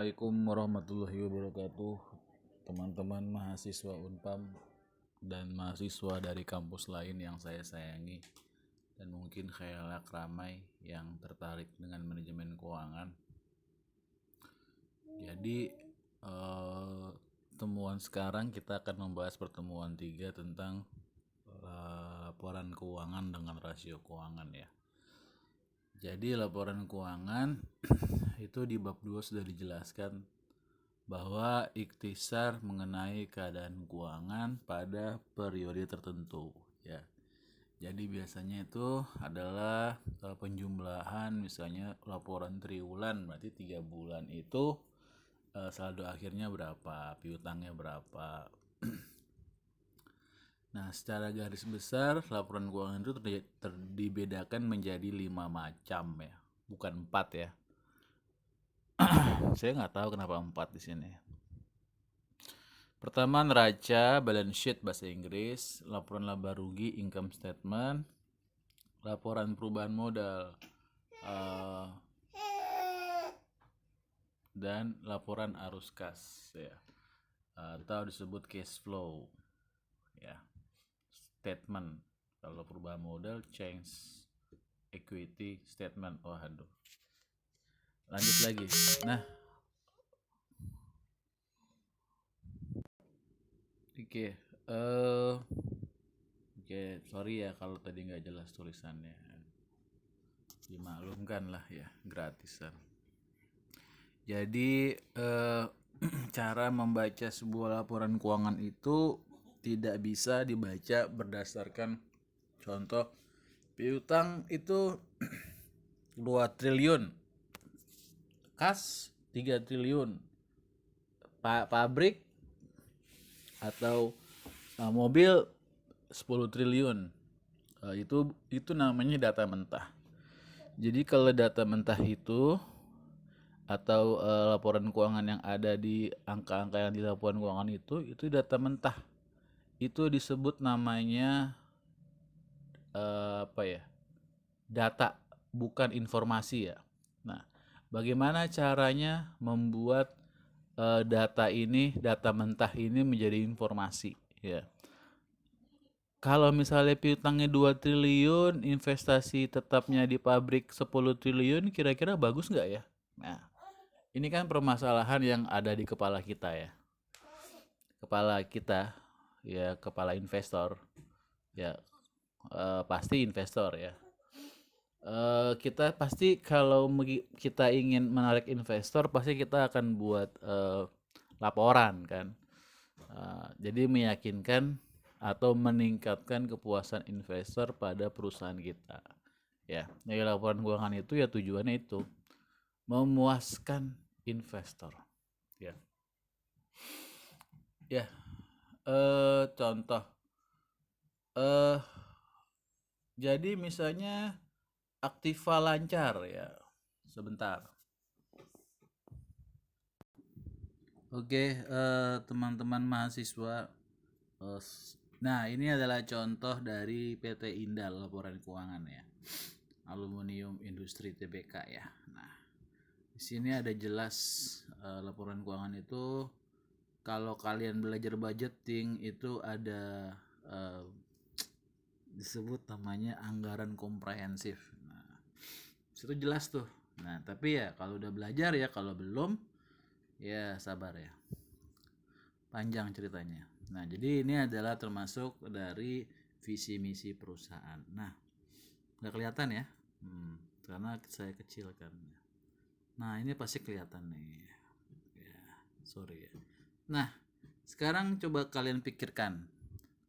Assalamualaikum warahmatullahi wabarakatuh, teman-teman mahasiswa Unpam dan mahasiswa dari kampus lain yang saya sayangi dan mungkin khayalak ramai yang tertarik dengan manajemen keuangan. Jadi temuan sekarang kita akan membahas pertemuan 3 tentang laporan keuangan dengan rasio keuangan ya. Jadi laporan keuangan itu di bab 2 sudah dijelaskan bahwa ikhtisar mengenai keadaan keuangan pada periode tertentu ya. Jadi biasanya itu adalah penjumlahan, misalnya laporan triwulan, berarti 3 bulan itu saldo akhirnya berapa, piutangnya berapa. Nah, secara garis besar laporan keuangan itu dibedakan menjadi 5 macam ya, bukan 4 ya. Saya nggak tahu kenapa 4 di sini. Pertama, neraca, balance sheet bahasa Inggris, laporan laba rugi, income statement, laporan perubahan modal, dan laporan arus kas ya, atau disebut cash flow ya, statement. Kalau perubahan modal, change equity statement. Oh aduh, lanjut lagi. Nah, oke, sorry ya kalau tadi nggak jelas tulisannya, dimaklumkan lah ya, gratisan. Jadi cara membaca sebuah laporan keuangan itu tidak bisa dibaca berdasarkan contoh piutang itu 2 triliun, kas 3 triliun, pabrik atau mobil 10 triliun. Itu namanya data mentah. Jadi kalau data mentah itu atau laporan keuangan yang ada di angka-angka yang di laporan keuangan itu data mentah. Itu disebut namanya data, bukan informasi ya. Nah, bagaimana caranya membuat data mentah ini menjadi informasi ya. Kalau misalnya piutangnya 2 triliun, investasi tetapnya di pabrik 10 triliun, kira-kira bagus nggak ya? Nah, ini kan permasalahan yang ada di kepala kita ya. Kepala kita, ya kepala investor, ya pasti investor ya. Kita pasti kalau kita ingin menarik investor, pasti kita akan buat laporan kan. Jadi meyakinkan atau meningkatkan kepuasan investor pada perusahaan kita ya. Jadi laporan keuangan itu ya tujuannya itu memuaskan investor ya. Contoh jadi misalnya aktiva lancar ya, sebentar. Oke, teman-teman mahasiswa, nah ini adalah contoh dari PT Indal laporan keuangan ya, Aluminium Industri Tbk ya. Nah, di sini ada jelas laporan keuangan itu. Kalau kalian belajar budgeting itu ada disebut namanya anggaran komprehensif. Nah, itu jelas tuh. Nah, tapi ya kalau udah belajar ya, kalau belum ya sabar ya. Panjang ceritanya. Nah, jadi ini adalah termasuk dari visi misi perusahaan. Nah, nggak kelihatan ya, karena saya kecil kan. Nah, ini pasti kelihatan nih. Ya, sorry ya. Nah, sekarang coba kalian pikirkan.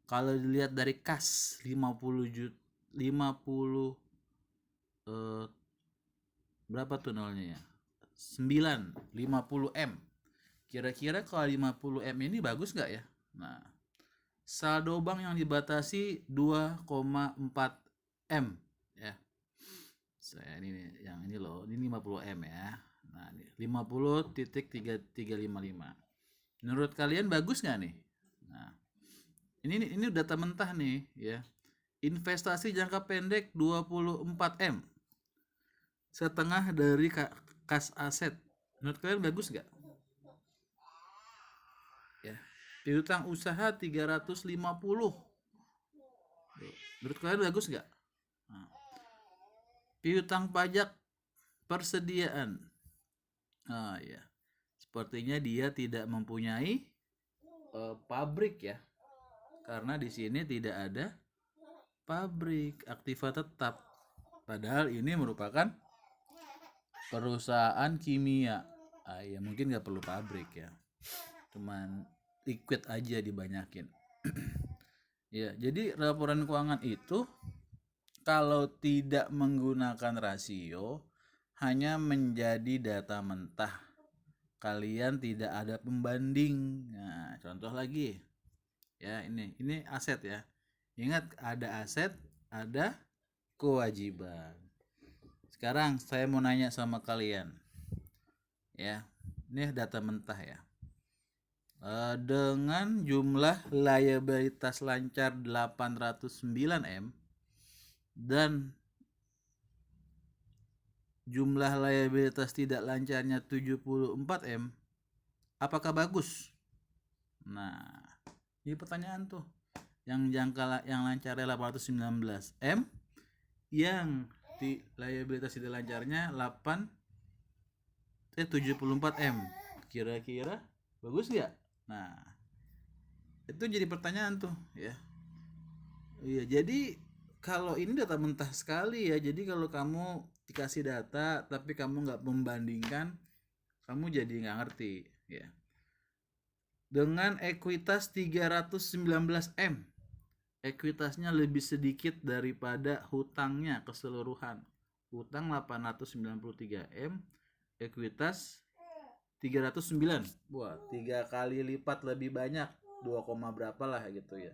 Kalau dilihat dari kas 50 juta, 50 berapa tuh nolnya ya? 9, 50 M. Kira-kira kalau 50 M ini bagus nggak ya? Nah, saldo bank yang dibatasi 2,4 M ya. Saya ini yang ini loh, ini 50 M ya. Nah, ini 50.3355. Menurut kalian bagus nggak nih? Nah, ini data mentah nih ya. Investasi jangka pendek 24 M. Setengah dari kas aset. Menurut kalian bagus nggak? Piutang usaha 350. Menurut kalian bagus nggak? Nah, piutang pajak persediaan. Oh ya, sepertinya dia tidak mempunyai pabrik ya, karena di sini tidak ada pabrik aktiva tetap. Padahal ini merupakan perusahaan kimia. Ya mungkin nggak perlu pabrik ya, cuman liquid aja dibanyakin. Ya, jadi laporan keuangan itu kalau tidak menggunakan rasio hanya menjadi data mentah. Kalian tidak ada pembanding. Nah, contoh lagi. Ya, ini aset ya. Ingat, ada aset, ada kewajiban. Sekarang saya mau nanya sama kalian. Ya, ini data mentah ya. Dengan jumlah liabilitas lancar 809 M dan jumlah liabilitas tidak lancarnya 74 M, apakah bagus? Nah, ini pertanyaan tuh. Yang lancarnya 819 M, yang liabilitas tidak lancarnya 74 M. Kira-kira bagus nggak? Nah, itu jadi pertanyaan tuh ya. Iya, jadi kalau ini data mentah sekali ya. Jadi kalau kamu dikasih data tapi kamu nggak membandingkan, kamu jadi nggak ngerti ya. Dengan ekuitas 319 M, ekuitasnya lebih sedikit daripada hutangnya keseluruhan. Hutang 893 M, ekuitas 309. Wah, 3 kali lipat lebih banyak, 2, berapa lah gitu ya.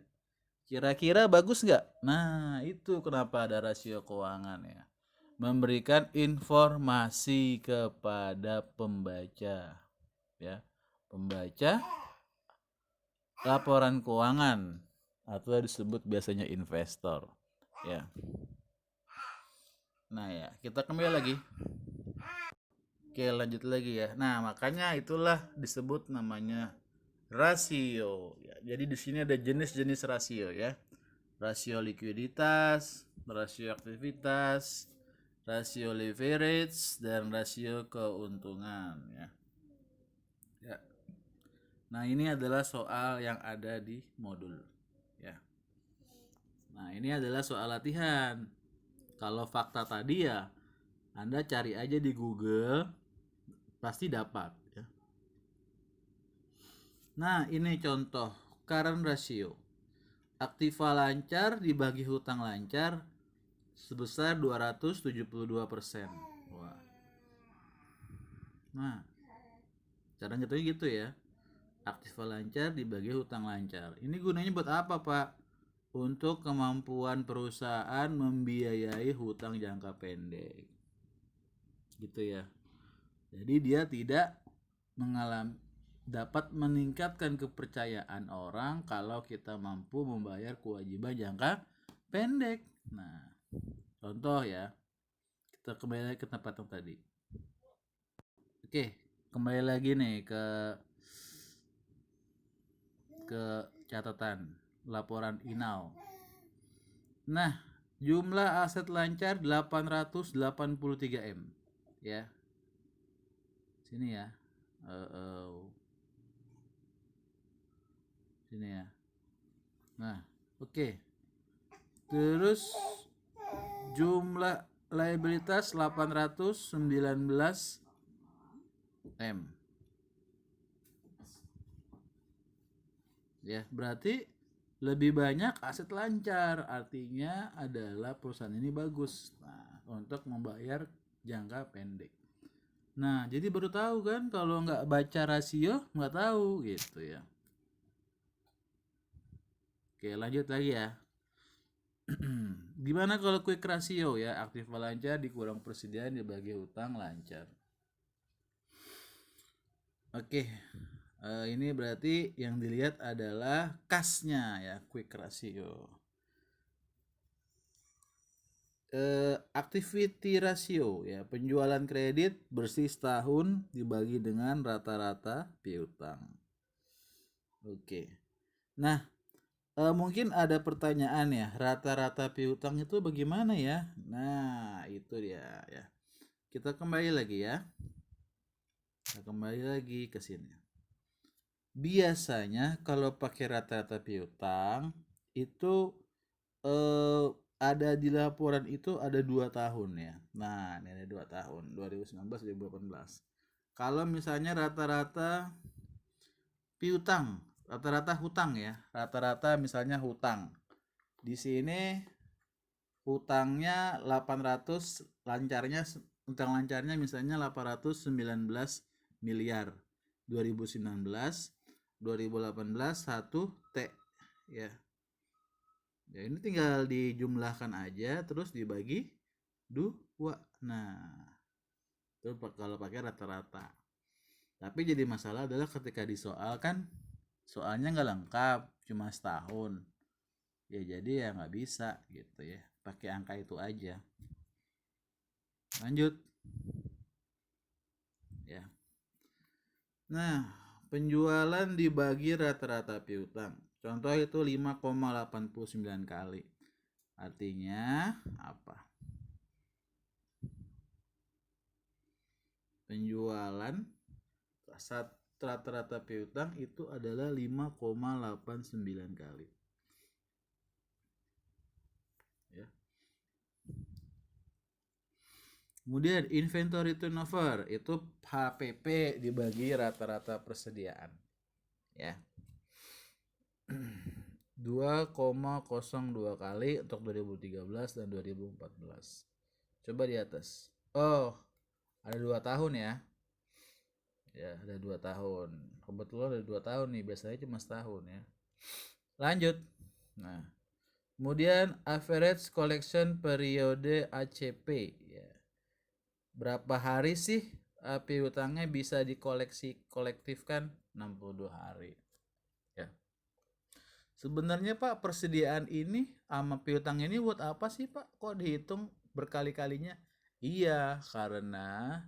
Kira-kira bagus nggak? Nah, itu kenapa ada rasio keuangan ya. Memberikan informasi kepada pembaca ya. Pembaca laporan keuangan atau disebut biasanya investor ya. Nah ya, kita kembali lagi. Oke, lanjut lagi ya. Nah, makanya itulah disebut namanya rasio ya. Jadi di sini ada jenis-jenis rasio ya. Rasio likuiditas, rasio aktivitas, rasio leverage, dan rasio keuntungan ya. Ya. Nah, ini adalah soal yang ada di modul ya. Nah, ini adalah soal latihan. Kalau fakta tadi ya Anda cari aja di Google, pasti dapat ya. Nah, ini contoh current ratio. Aktiva lancar dibagi hutang lancar sebesar 272%. Wah. Nah, cara ngitungnya gitu ya. Aktiva lancar dibagi hutang lancar. Ini gunanya buat apa, Pak? Untuk kemampuan perusahaan membiayai hutang jangka pendek. Gitu ya. Jadi dia tidak dapat meningkatkan kepercayaan orang kalau kita mampu membayar kewajiban jangka pendek. Nah, contoh ya, kita kembali ke tempat yang tadi. Oke, kembali lagi nih ke catatan laporan INAL. Nah, jumlah aset lancar 883 M ya. Sini ya. Sini ya. Nah, oke. Terus jumlah liabilitas 819 M. Ya, berarti lebih banyak aset lancar, artinya adalah perusahaan ini bagus. Nah, untuk membayar jangka pendek. Nah, jadi baru tahu kan kalau nggak baca rasio nggak tahu gitu ya. Oke, lanjut lagi ya. Gimana kalau quick ratio ya? Aktiva lancar dikurang persediaan dibagi hutang lancar. Oke, ini berarti yang dilihat adalah kasnya ya, quick ratio. Activity ratio ya, penjualan kredit bersih setahun dibagi dengan rata-rata piutang. Oke. Nah, mungkin ada pertanyaan ya, rata-rata piutang itu bagaimana ya? Nah, itu dia ya. Kita kembali lagi ya. Kita kembali lagi ke sini. Biasanya kalau pakai rata-rata piutang itu ada di laporan itu ada 2 tahun ya. Nah, ini ada 2 tahun, 2019, 2018. Kalau misalnya rata-rata piutang, rata-rata hutang ya, rata-rata misalnya hutang. Di sini hutangnya 800, lancarnya utang lancarnya misalnya 819 miliar 2019, 2018 1 T ya. Ya ini tinggal dijumlahkan aja terus dibagi 2. Nah, itu kalau pakai rata-rata. Tapi jadi masalah adalah ketika disoal kan soalnya nggak lengkap, cuma setahun. Ya jadi ya nggak bisa gitu ya. Pakai angka itu aja. Lanjut ya. Nah, penjualan dibagi rata-rata piutang. Contoh itu 5,89 kali. Artinya apa? Penjualan rata-rata piutang itu adalah 5,89 kali. Ya. Kemudian inventory turnover itu HPP dibagi rata-rata persediaan. Ya. 2,02 kali untuk 2013 dan 2014. Coba di atas. Oh, ada 2 tahun ya. Ya, ada 2 tahun. Kebetulan ada 2 tahun nih, biasanya cuma setahun ya. Lanjut. Nah, kemudian average collection periode ACP ya. Berapa hari sih piutangnya bisa kolektifkan? 62 hari. Ya. Sebenarnya Pak, persediaan ini sama piutang ini buat apa sih Pak? Kok dihitung berkali-kalinya? Iya, karena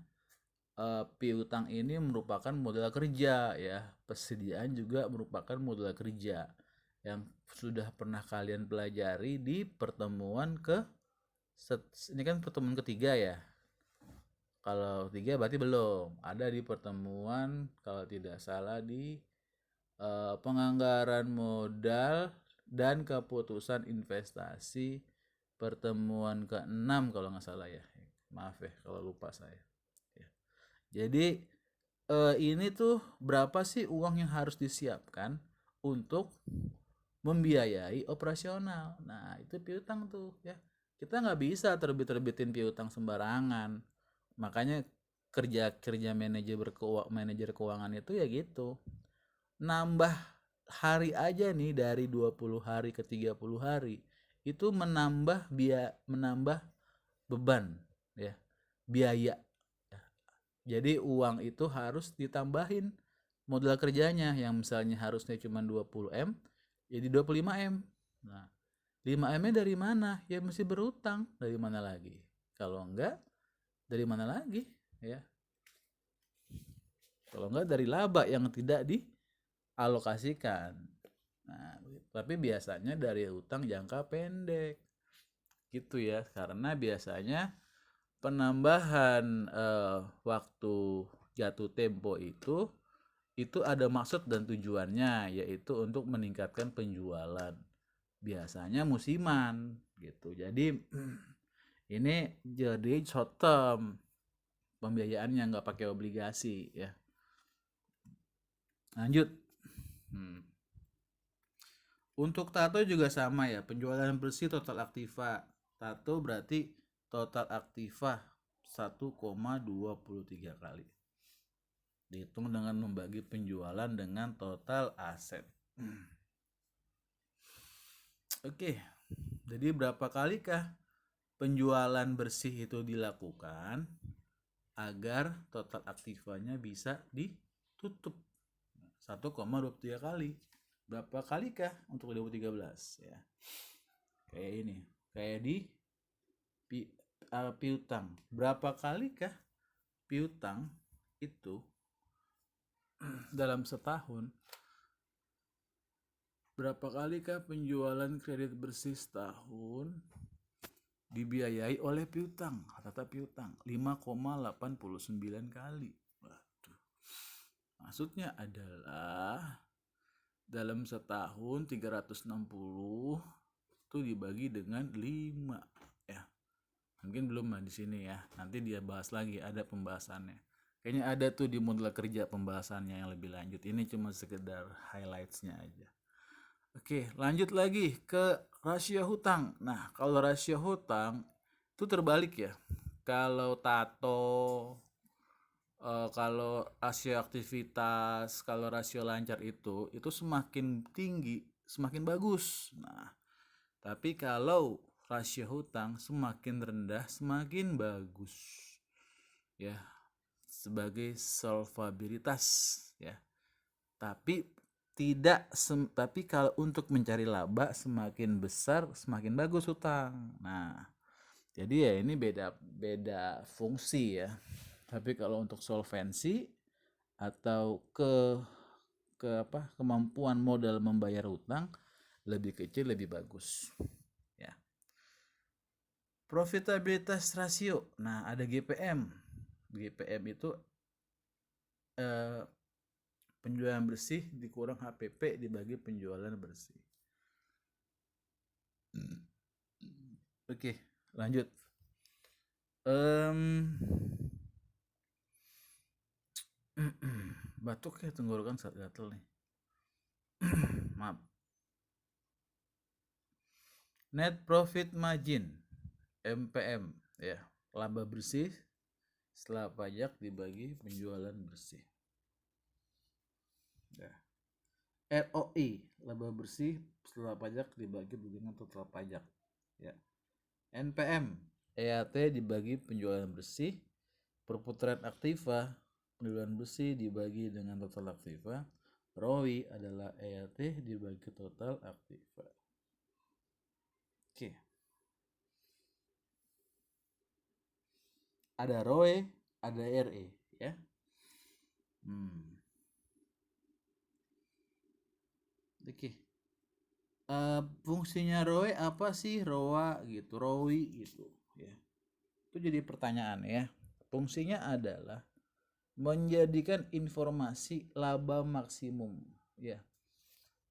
piutang ini merupakan modal kerja ya. Persediaan juga merupakan modal kerja yang sudah pernah kalian pelajari di pertemuan ini kan pertemuan ketiga ya. Kalau 3 berarti belum. Ada di pertemuan kalau tidak salah di penganggaran modal dan keputusan investasi pertemuan ke-6 kalau nggak salah ya. Maaf ya kalau lupa saya. Ya. Jadi ini tuh berapa sih uang yang harus disiapkan untuk membiayai operasional. Nah itu piutang tuh ya. Kita nggak bisa terbitin piutang sembarangan. Makanya kerja manajer keuangan itu ya gitu. Nambah hari aja nih dari 20 hari ke 30 hari itu menambah beban ya, biaya. Jadi uang itu harus ditambahin modal kerjanya yang misalnya harusnya cuma 20 M jadi 25 M. Nah, 5 M-nya dari mana? Ya mesti berutang. Dari mana lagi? Kalau enggak, dari mana lagi? Ya. Kalau enggak dari laba yang tidak dialokasikan. Nah, tapi biasanya dari utang jangka pendek. Gitu ya. Karena biasanya penambahan waktu jatuh tempo itu ada maksud dan tujuannya, yaitu untuk meningkatkan penjualan. Biasanya musiman gitu. Jadi ini jadi short term pembiayaannya, nggak pakai obligasi ya. Lanjut. Untuk tato juga sama ya, penjualan bersih total aktiva. Tato berarti total aktiva 1,23 kali. Dihitung dengan membagi penjualan dengan total aset. Oke, jadi berapa kalikah penjualan bersih itu dilakukan agar total aktivanya bisa ditutup? 1,23 kali. Berapa kalikah untuk 2013 ya? Kayak ini, kayak di piutang. Berapa kalikah piutang itu dalam setahun Berapa kalikah penjualan kredit bersih setahun dibiayai oleh piutang? Rata piutang 5,89 kali. Waduh. Maksudnya adalah dalam setahun 360 itu dibagi dengan 5 ya. Mungkin belum di sini ya. Nanti dia bahas lagi, ada pembahasannya. Kayaknya ada tuh di modul kerja pembahasannya yang lebih lanjut. Ini cuma sekedar highlights-nya aja. Oke, lanjut lagi ke rasio hutang. Nah, kalau rasio hutang itu terbalik ya. Kalau tato, kalau rasio aktivitas, kalau rasio lancar itu semakin tinggi, semakin bagus. Nah, tapi kalau rasio hutang semakin rendah, semakin bagus. Ya, sebagai solvabilitas ya. Tapi tapi kalau untuk mencari laba semakin besar semakin bagus hutang. Nah, jadi ya ini beda fungsi ya. Tapi kalau untuk solvensi atau kemampuan modal membayar hutang lebih kecil lebih bagus ya. Profitabilitas rasio. Nah, ada GPM. GPM itu penjualan bersih dikurang HPP dibagi penjualan bersih. Oke, lanjut. Batuk ya, tenggorokan saat gatel nih. Maaf. Net profit margin MPM ya, laba bersih setelah pajak dibagi penjualan bersih. Ya. ROI, laba bersih setelah pajak dibagi dengan total pajak. Ya. NPM, EAT dibagi penjualan bersih, perputaran aktiva penjualan bersih dibagi dengan total aktiva. ROI adalah EAT dibagi total aktiva. Oke. Ada ROE, ada RE ya. Oke. Fungsinya ROE apa sih? ROA gitu, ROI gitu ya. Itu jadi pertanyaan ya. Fungsinya adalah menjadikan informasi laba maksimum ya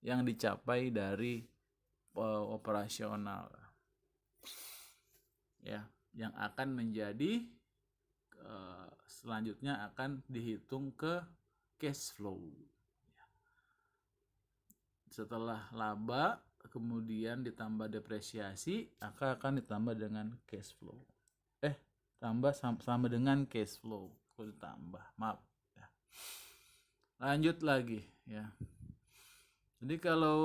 yang dicapai dari operasional ya, yang akan menjadi selanjutnya akan dihitung ke cash flow. Setelah laba kemudian ditambah depresiasi akan ditambah dengan cash flow. Tambah sama dengan cash flow. Kok ditambah? Maaf ya. Lanjut lagi ya. Jadi kalau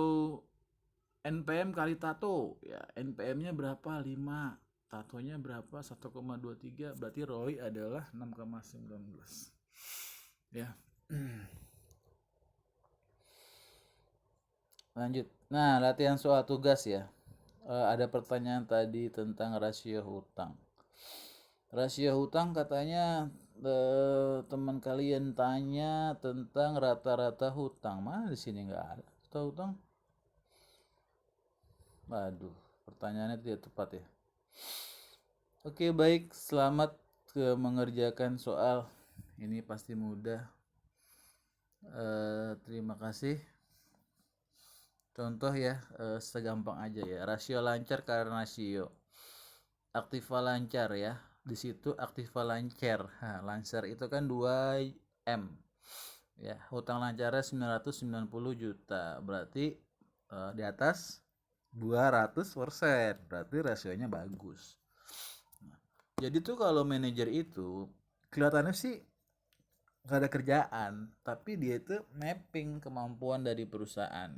NPM kali tato ya, NPM-nya berapa? 5. Tatonya berapa? 1,23. Berarti ROI adalah 6,19. Ya. Lanjut. Nah, latihan soal tugas ya. Ada pertanyaan tadi tentang rasio hutang. Rasio hutang katanya teman kalian tanya tentang rata-rata hutang. Mana di sini nggak ada rata hutang? Waduh, pertanyaannya tidak tepat ya. Oke, baik. Selamat mengerjakan soal. Ini pasti mudah. Terima kasih. Contoh ya, segampang aja ya. Rasio lancar karena rasio. Aktiva lancar ya. Di situ aktiva lancar. Lancar itu kan 2M. Ya, hutang lancarnya 990 juta. Berarti di atas 200%. Berarti rasionya bagus. Jadi tuh kalau manajer itu kelihatannya sih gak ada kerjaan, tapi dia itu mapping kemampuan dari perusahaan.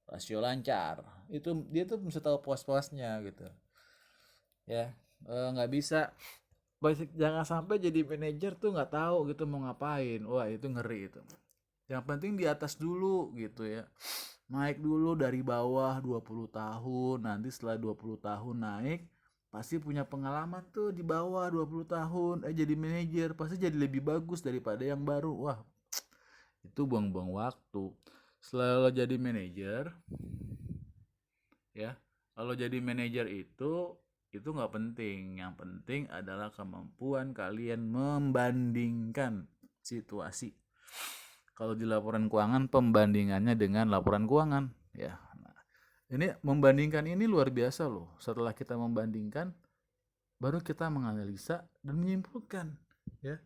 Rasio lancar. Itu dia tuh bisa tahu pos-posnya gitu. Ya, nggak bisa jangan sampai jadi manajer tuh nggak tahu gitu mau ngapain. Wah, itu ngeri itu. Yang penting di atas dulu gitu ya. Naik dulu dari bawah 20 tahun, nanti setelah 20 tahun naik pasti punya pengalaman tuh di bawah 20 tahun jadi manajer, pasti jadi lebih bagus daripada yang baru. Wah, itu buang-buang waktu. Setelah lo jadi manajer, ya, kalau jadi manajer itu nggak penting. Yang penting adalah kemampuan kalian membandingkan situasi. Kalau di laporan keuangan, pembandingannya dengan laporan keuangan, ya. Nah, ini membandingkan ini luar biasa loh. Setelah kita membandingkan, baru kita menganalisa dan menyimpulkan, ya.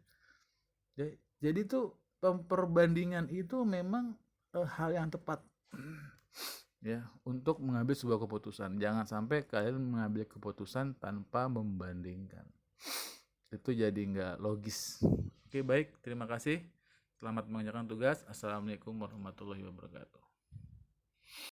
Jadi tuh perbandingan itu memang hal yang tepat ya untuk mengambil sebuah keputusan. Jangan sampai kalian mengambil keputusan tanpa membandingkan. Itu jadi nggak logis. Oke, baik, terima kasih. Selamat mengerjakan tugas. Assalamualaikum warahmatullahi wabarakatuh.